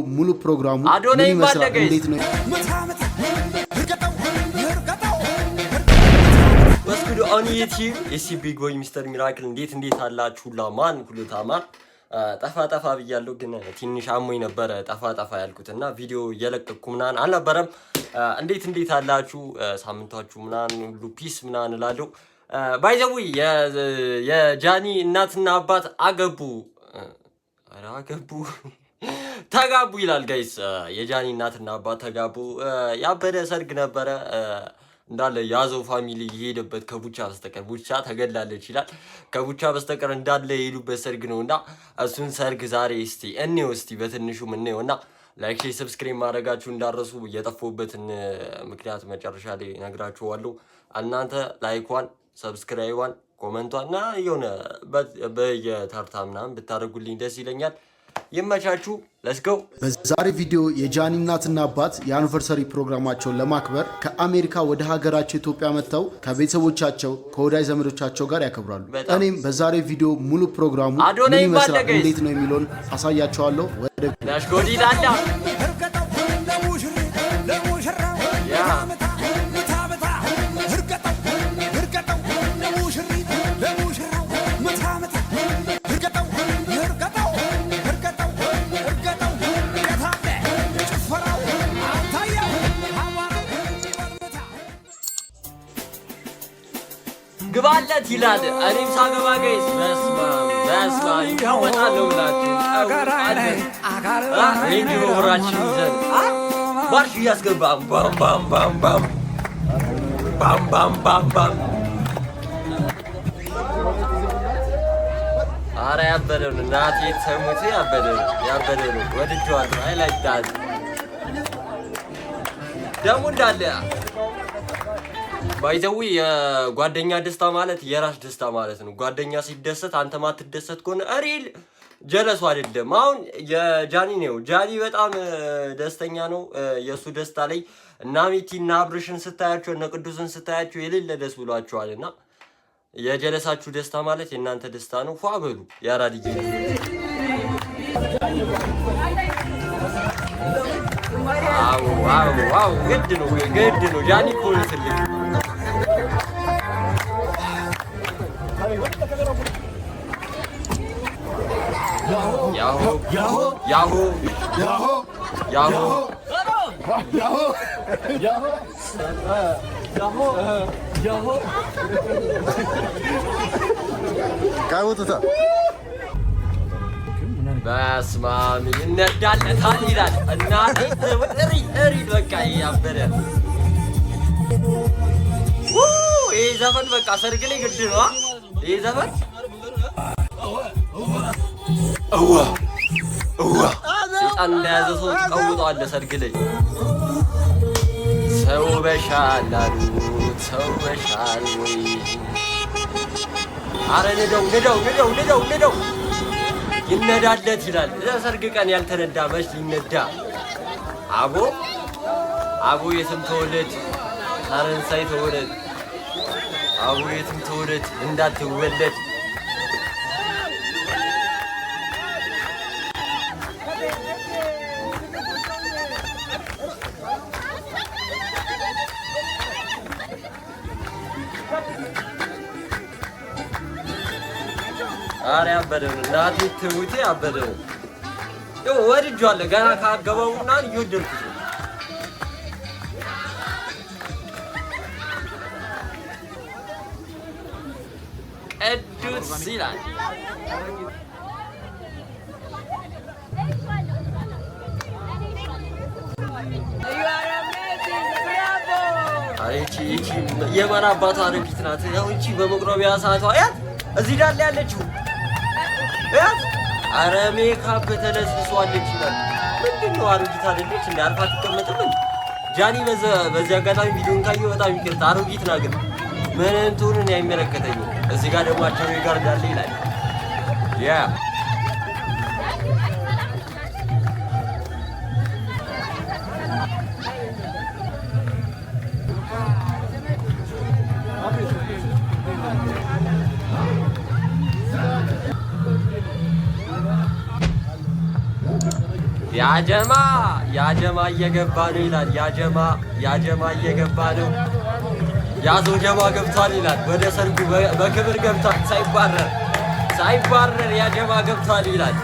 ሙሉ ፕሮግራሙ ምን ይመስላል እንዴት ነው ወስኩዱ ኦን ዩቲዩብ ኤሲቢ ጎይ ሚስተር ሚራክል እንዴት አላችሁ ለማን ሁሉ ታማር ጠፋ ብያለሁ ግን ትንሽ አሞኝ ነበር ጠፋ ያልኩትና ቪዲዮ እየለቀቅኩ ምናን አልነበረም እንዴት አላችሁ ሳምንታችሁ ምናን ሁሉ ፒስ ምናን እላለሁ ባይ ዘ ዌይ የጃኒ እናትና አባት አገቡ ተጋቡ ይላል ጋይስ የጃኒ እናትና አባት ተጋቡ ያበደ ሰርግ ነበረ እንዳለ ያዘው ፋሚሊ ይሄደበት ከቡቻ በስተቀር ቡቻ ተገላለች ይላል ከቡቻ በስተቀር እንዳለ ይሉበት ሰርግ ነውና እሱን ሰርግ ዛሬ እስቲ በትንሹ ምንነውና ላይክ ሰብስክራይብ ማድረጋችሁ እንዳረሱ የጠፎበትን ምክንያት መጨረሻ ላይ ነግራችኋለሁ እናንተ ላይኳን ሰብስክራይቧን ኮሜንቷና የሆነ በየተርታምና ብታደርጉልኝ ደስ ይለኛል ይመቻችሁ ሌትስ ጎ በዛሬ ቪዲዮ የጃኒ እናትና አባት የአኒቨርሰሪ ፕሮግራማቸውን ለማክበር ከአሜሪካ ወደ ሀገራቸው ኢትዮጵያ መጥተው ከቤተሰቦቻቸው ከወዳጅ ዘመዶቻቸው ጋር ያከብራሉ እኔም በዛሬ ቪዲዮ ሙሉ ፕሮግራሙ ምን ይመስላል እንዴት ነው የሚለውን አሳያችኋለሁ ወደ ዳሽጎዲ ዳዳ ግባለት ይላል እኔም ሳገባ ጋይስ በስማ ይወጣለው ላችሁ ሬዲዮ ወራችን ይዘን ባርሽ ያስገባ ባም አረ ያበደው እናቴ ተሙት ያበደው ወድጄዋለሁ አይ ላይክ ዳት ደሙ እንዳለ ባይዘው የጓደኛ ደስታ ማለት የራስ ደስታ ማለት ነው ጓደኛ ሲደሰት አንተ ማትደሰት ከሆነ አሪል ጀለሱ አይደለም አሁን የጃኒ ነው ጃኒ በጣም ደስተኛ ነው የሱ ደስታ ላይ እና ሚቲና አብርሽን ስታያቸው እና ቅዱስን ስታያቸው የሌለ ደስ ብሏቸዋልና የጀለሳችሁ ደስታ ማለት የናንተ ደስታ ነው ፏበሉ ያራዲጂ ዋው ግድ ነው ጃኒ ኮል ትልቅ Yahoo! Kamu tuh tak? በስማም እንዳለታል ይላል እናቴ እሪ በቃ ያበረ ይሄ ዘፈን በቃ ሰርግ ላይ ግድ ነው ይሄ ዘፈን ሰይጣን እንደያዘ ሰው ቀውጧል ሰርግ ላይ ሰው በሻላሉ ሰው በሻል ወይ አረ ነደው ይነዳለት ይላል ሰርግ ቀን ያልተነዳ መች ይነዳ አቦ የትም ተወለድ ፈረንሳይ ተወለድ አቦ የትም ተወለድ እንዳትወለድ አረ ያበደው እናቴ ትውቴ ያበደው ወድጄዋለሁ ገና ካገባውና ይወደድኩት ቅዱስ ይላል አሬቺ የማን አባቷ አረቢት ናት ያው እቺ በመቅረቢያ ሰዓቷ ያት እዚህ ዳል ያለችው ያት አረ ሜካፕ ተለስሷለች ይላል ምንድነው አሮጊት አይደለች እንዴ አልፋ ተቀመጥም ጃኒ በዚህ አጋጣሚ ቪዲዮን ካየው በጣም ይቅርታ አሮጊት ናት ግን ምን እንትኑን አይመለከተኝም እዚህ ጋር ደግሞ አቸሬ ጋር እንዳለ ይላል ያ ያጀማ እየገባ ነው ይላል። ያጀማ እየገባ ነው። ያዘው ጀማ ገብቷል ይላል። ወደ ሰርጉ በክብር ገብቷል ሳይባረር ያጀማ ገብቷል ይላል።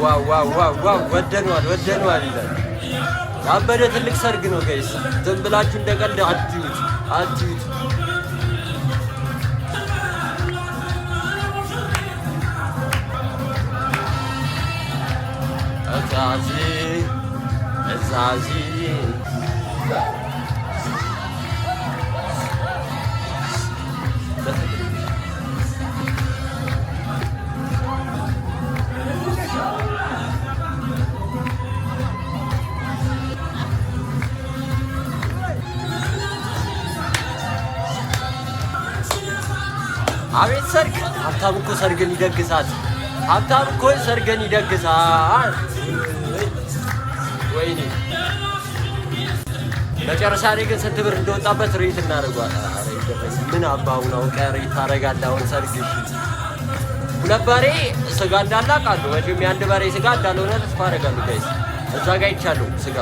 ዋው ወደነዋል ይላል። ያበደ ትልቅ ሰርግ ነው ጋይስ። ዝም ብላችሁ እንደቀልድ አትዩት። እዛዚ አቤት ሰርግ! ሀብታም እኮ ሰርግን ይደግሳል። ወይኔ መጨረሻ ላይ ግን ስንት ብር እንደወጣበት ሬት እናደርጓለን። ምን አባውን አውቀህ ሬት ታደርጋለህ? አሁን ሰርግ ሁለት በሬ ስጋ እንዳለ አውቃለሁ። መቼም የአንድ በሬ ስጋ እንዳልሆነ ተስፋ አደርጋለሁ ጋይስ። እዛ ጋ ይቻለሁ ስጋ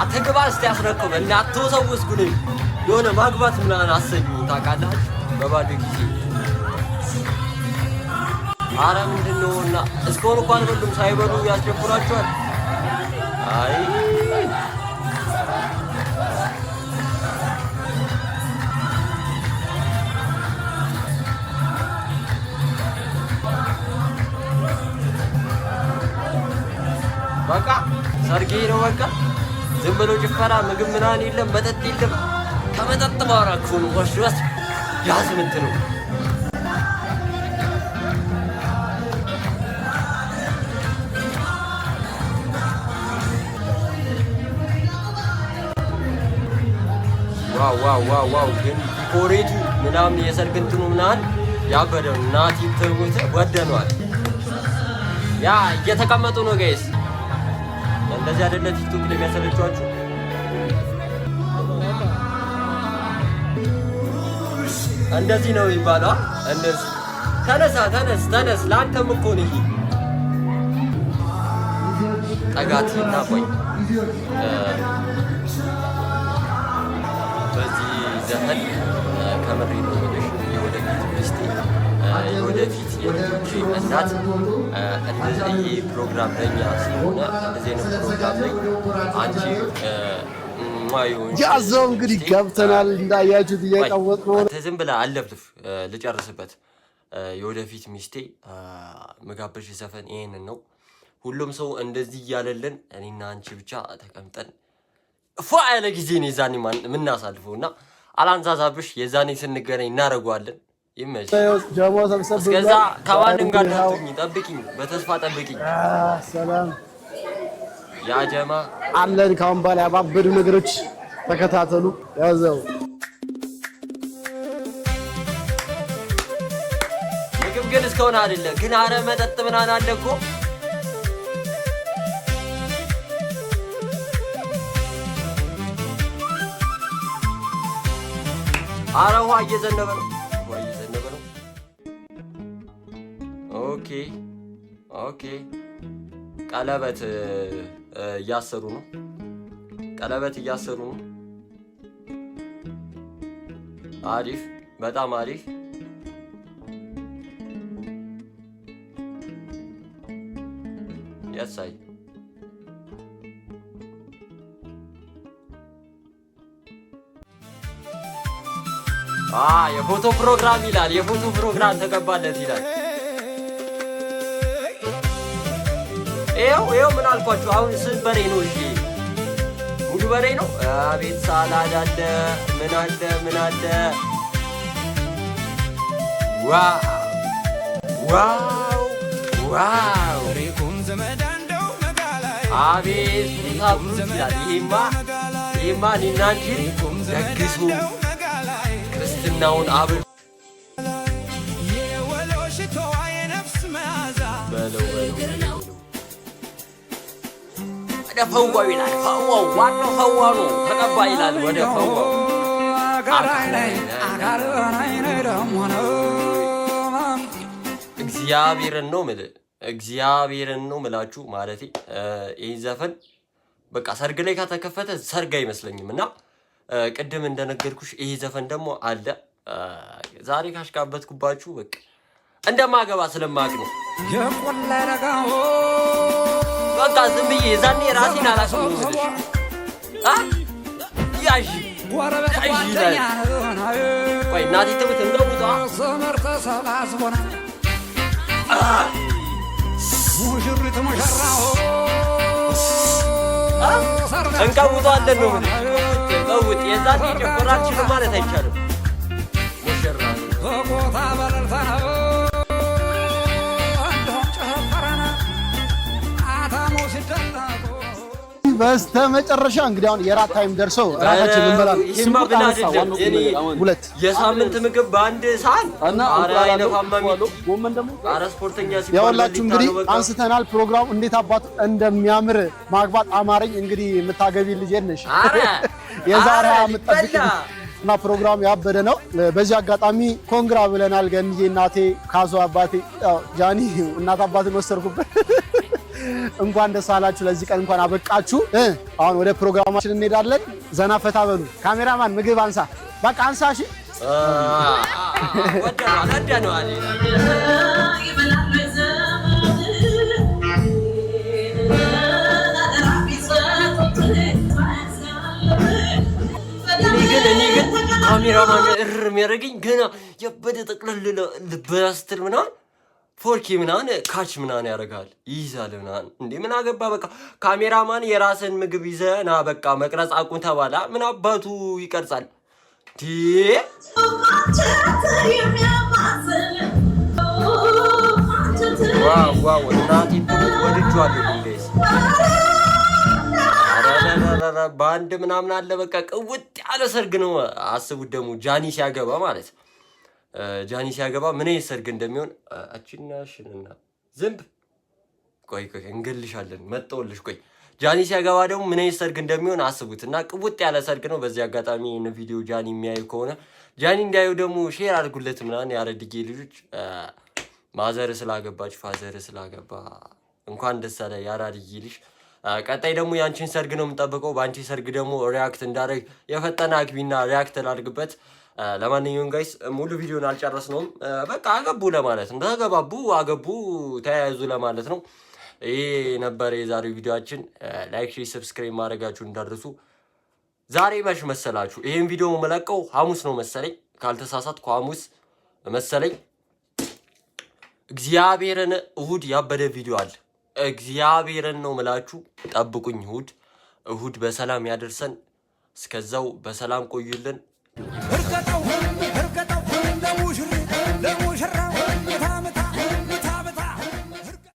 አተግባ እስቲ ያስረክብ እና አትወሰውስኩኝ። የሆነ ማግባት ምናምን አሰኙ ታውቃላችሁ፣ በባዶ ጊዜ አረ ምንድነው እና እስካሁን እንኳን ሁሉም ሳይበሉ ያስጀምራቸዋል። አይ በቃ ሰርጌ ነው በቃ። ዝም ብሎ ጭፈራ ምግብ ምናምን የለም፣ መጠጥ የለም። ከመጠጥ ማራክፉ ነው ወሽዋስ ያስምት ነው። ዋው ግን ዲኮሬቱ ምናምን የሰርግ እንትኑ ምናምን ያበደው እናት ይተውት ወደኗል። ያ እየተቀመጡ ነው ጋይስ። እንደዚህ አይደለ ቲክቶክ ላይ የሚያሰለችዋችሁ። እንደዚህ ነው የሚባለው። እንደዚህ ተነስ ለአንተም እኮ ነው ይሄ ጠጋትና ቆይ በዚህ ዘመን ከምሬ ነው የወደፊት ሚስቴ የወደፊት የልጆቼ እናት እንደዚህ ፕሮግራም ለኛ ስለሆነ እንደዚህ ነው ፕሮግራም ላይ አንቺ ያዘው እንግዲህ ገብተናል። እንዳያችሁት እየቀወጥ ነው። ዝም ብለህ አለፍልፍ ልጨርስበት። የወደፊት ሚስቴ መጋበሽ ዘፈን ይሄንን ነው። ሁሉም ሰው እንደዚህ እያለልን እኔና አንቺ ብቻ ተቀምጠን ፏ ያለ ጊዜ ነው የዛኔ የምናሳልፈው እና አላንዛዛብሽ። የዛኔ ስንገናኝ እናደርገዋለን። እስከዛ ከማንም ጋር ጠብቂኝ፣ በተስፋ ጠብቂኝ። ሰላም ያጀማ አለን። ካሁን በኋላ ያባበዱ ነገሮች ተከታተሉ። ያዘው ምግብ ግን እስካሁን አይደለም ግን አረ መጠጥ ምናምን አለ እኮ። አረ ውሃ እየዘነበ ነው። ኦኬ ቀለበት እያሰሩ ነው። አሪፍ፣ በጣም አሪፍ። ያሳይ የፎቶ ፕሮግራም ይላል። የፎቶ ፕሮግራም ተገባለት ይላል። ይኸው ምን አልኳችሁ? አሁን ስንት በሬ ነው? እሺ ሙሉ በሬ ነው። አቤት ሳላድ አለ፣ ምን አለ። ዋው አቤት ታብሩ ይላል። ይሄማ እኔና አንቺ ደግሱ ክርስትናውን አብ በለው ፈዋው ይላል። ፈዋው ዋናው ፈዋው ነው። ተቀባ ይላል ወደ ፈዋው እግዚአብሔርን ነው ምላችሁ ማለቴ ይህ ዘፈን በቃ ሰርግ ላይ ከተከፈተ ሰርግ አይመስለኝም። እና ቅድም እንደነገርኩሽ ይህ ዘፈን ደግሞ አለ ዛሬ ካሽቃበትኩባችሁ በቃ እንደማገባ ስለማቅ ነው። በቃ ዝም ብዬ ዛኔ ራሴን አላስብም ያዥ ቆይ እናቴ ትምህርት እንደውጣ እንቀውጣለን ነው ምን ቀውጥ የዛኔ ጨፈራችን ማለት አይቻልም። ሙሽራ በስተመጨረሻ እንግዲህ አሁን የራት ታይም ደርሶ ራታችን እንበላለን። ይስማ ብናደም ሁለት የሳምንት ምግብ በአንድ ሰዓት አረ አይነፋማሚ ጎመን ደግሞ አረ ስፖርተኛ ሲባል ያወላችሁ እንግዲህ አንስተናል። ፕሮግራሙ እንዴት አባት እንደሚያምር ማግባት አማረኝ። እንግዲህ የምታገቢ ልጅ ነሽ የዛሬ አመጣብኝ እና ፕሮግራሙ ያበደ ነው። በዚህ አጋጣሚ ኮንግራ ብለናል። ገንዬ እናቴ ካዞ አባቴ ጃኒ እናት አባትን ወሰርኩበት እንኳን ደስ አላችሁ። ለዚህ ቀን እንኳን አበቃችሁ። አሁን ወደ ፕሮግራማችን እንሄዳለን። ዘና ፈታ በሉ። ካሜራማን ምግብ አንሳ፣ በቃ አንሳ። እሺ እኔ ግን ካሜራማን የሚያደርገኝ ገና የበደ ጠቅለል ልበስትል ምናምን ፎርኪ ምናምን ካች ምናምን ያደርጋል ይይዛል ምናምን እንዴ ምን አገባ በቃ ካሜራማን የራስን ምግብ ይዘህ ና በቃ መቅረጽ አቁም ተባላ ምን አባቱ ይቀርጻል ዲ ዋው እናቴ ወድጇለሁ እንዴስ አራራራ ባንድ ምናምን አለ በቃ ቅውጥ ያለ ሰርግ ነው። አስቡት ደግሞ ጃኒ ሲያገባ ማለት ጃኒ ሲያገባ ምን ሰርግ እንደሚሆን አቺናሽንና ዝምብ ቆይ እንገልሻለን መጣውልሽ ቆይ ጃኒ ሲያገባ ደግሞ ምን ሰርግ እንደሚሆን አስቡትና ቅውጥ ያለ ሰርግ ነው። በዚህ አጋጣሚ እነ ቪዲዮ ጃኒ የሚያዩ ከሆነ ጃኒ እንዳዩ ደግሞ ሼር አድርጉለት ምናምን ያረድጌ ልጆች ማዘር ስላገባች ፋዘር ስላገባ እንኳን ደስ አለ ያራድይልሽ። ቀጣይ ደግሞ ያንቺን ሰርግ ነው የምጠብቀው። ባንቺ ሰርግ ደግሞ ሪአክት እንዳደረግ የፈጠነ አግቢና ሪአክት ላድርግበት። ለማንኛውም ጋይስ ሙሉ ቪዲዮን አልጨረስነውም። በቃ አገቡ ለማለት ነው። ተገባቡ አገቡ ተያያዙ ለማለት ነው። ይሄ ነበር የዛሬው ቪዲዮአችን። ላይክ ሼር ሰብስክራይብ ማድረጋችሁ እንዳትረሱ። ዛሬ መች መሰላችሁ ይሄን ቪዲዮ መለቀው ሐሙስ ነው መሰለኝ ካልተሳሳትኩ ሐሙስ መሰለኝ። እግዚአብሔርን እሁድ ያበደ ቪዲዮ አለ። እግዚአብሔርን ነው ምላችሁ ጠብቁኝ። እሁድ በሰላም ያደርሰን። እስከዛው በሰላም ቆዩልን።